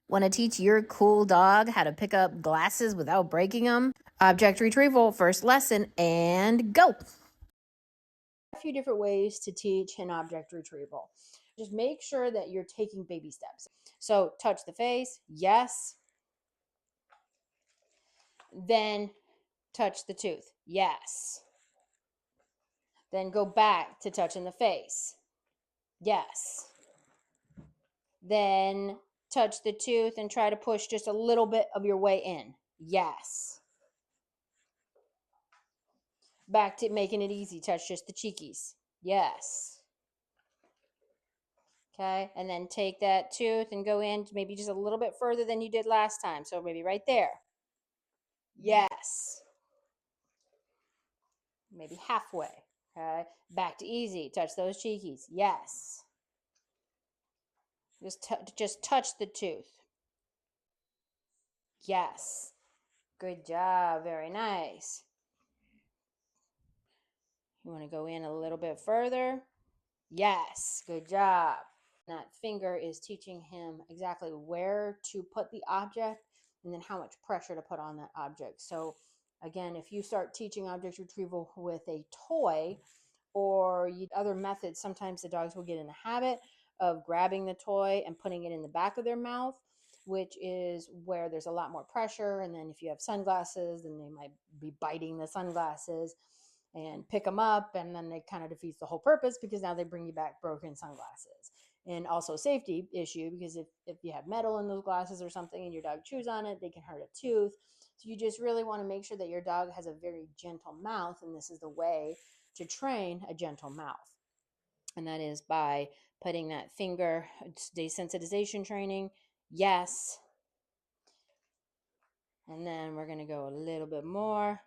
Want to teach your cool dog how to pick up glasses without breaking them? Object retrieval, first lesson, and go. A few different ways to teach an object retrieval. Just make sure that you're taking baby steps. So touch the face, yes. Then touch the tooth, yes. Then go back to touching the face, yes. Then touch the tooth and try to push just a little bit of your way in, yes. Back to making it easy, touch just the cheekies, yes. Okay, and then take that tooth and go in maybe just a little bit further than you did last time. So maybe right there, yes. Maybe halfway, okay. Back to easy, touch those cheekies, yes. Just touch the tooth, yes. Good job, very nice. You want to go in a little bit further, yes, good job. That finger is teaching him exactly where to put the object and then how much pressure to put on that object. So again, if you start teaching object retrieval with a toy or other methods, sometimes the dogs will get in the habit of grabbing the toy and putting it in the back of their mouth, which is where there's a lot more pressure. And then if you have sunglasses, then they might be biting the sunglasses and pick them up, and then it kind of defeats the whole purpose because now they bring you back broken sunglasses. And also safety issue, because if you have metal in those glasses or something and your dog chews on it, they can hurt a tooth. So you just really want to make sure that your dog has a very gentle mouth, and this is the way to train a gentle mouth. And that is by putting that finger, desensitization training, yes. And then we're going to go a little bit more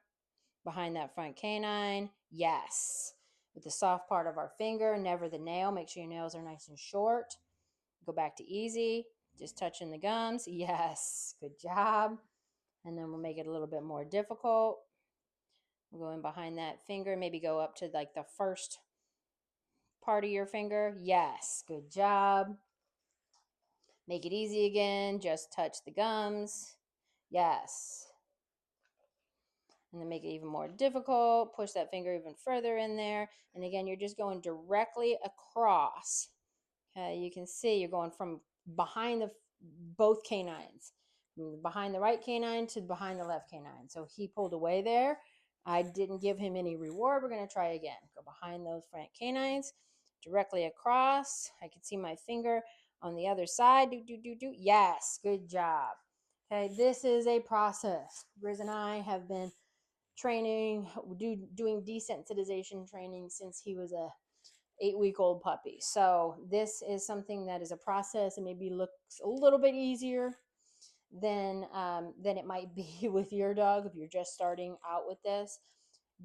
behind that front canine, yes. With the soft part of our finger, never the nail. Make sure your nails are nice and short. Go back to easy, just touching the gums, yes, good job. And then we'll make it a little bit more difficult. We'll go in behind that finger, maybe go up to like the first part of your finger, yes, good job. Make it easy again, just touch the gums, yes. And then make it even more difficult, push that finger even further in there. And again, you're just going directly across. Okay, you can see you're going from behind both canines, from behind the right canine to behind the left canine. So he pulled away there. I didn't give him any reward. We're going to try again. Go behind those front canines, directly across. I can see my finger on the other side. Do. Yes, good job. Okay, this is a process. Grizz and I have been training, doing desensitization training since he was a 8-week-old puppy. So this is something that is a process and maybe looks a little bit easier than it might be with your dog if you're just starting out with this.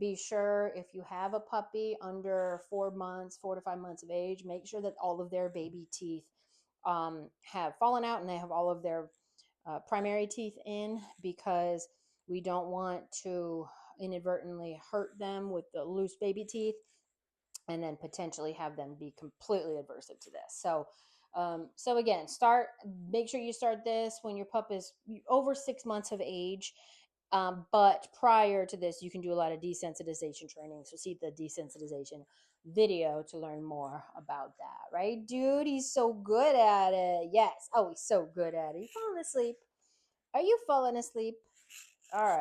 Be sure if you have a puppy under 4 months, 4 to 5 months of age, make sure that all of their baby teeth have fallen out and they have all of their primary teeth in, because we don't want to inadvertently hurt them with the loose baby teeth and then potentially have them be completely aversive to this. So again, make sure you start this when your pup is over 6 months of age. But prior to this, you can do a lot of desensitization training. So see the desensitization video to learn more about that, right? Dude, he's so good at it. Yes. Oh, he's so good at it. You falling asleep? Are you falling asleep? All right.